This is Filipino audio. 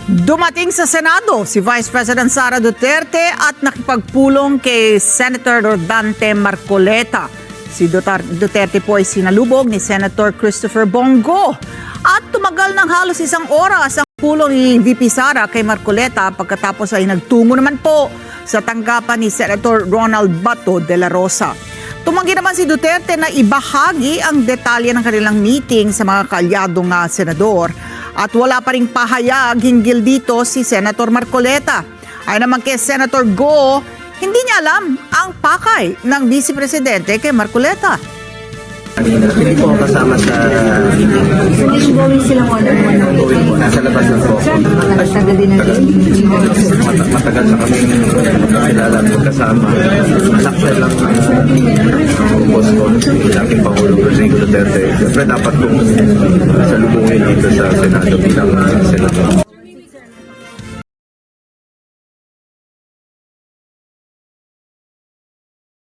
Dumating sa Senado si Vice President Sara Duterte at nakipagpulong kay Senator Rodante Marcoleta. Si Duterte po ay sinalubog ni Senator Christopher Bongo at tumagal ng halos isang oras ang pulong ni VP Sara kay Marcoleta pagkatapos ay nagtungo naman po sa tanggapan ni Senator Ronald Bato de la Rosa. Tumanggi naman si Duterte na ibahagi ang detalye ng kanilang meeting sa mga kaalyadong senador. At wala pa ring pahayag hinggil dito si Senator Marcoleta. Ay naman kay Senator Go, hindi niya alam ang pakay ng Vice Presidente kay Marcoleta. Hindi po ako kasama sa meeting. Hindi gawin silang one-on-one. Gawin po, nasa labas lang po. Tagal din natin. Matagal na kami kilala po kasama. Anak siya lang ang boss ko, dating Pangulong Rodrigo Duterte. Siyempre dapat kong salubungin dito sa Senado bilang senador.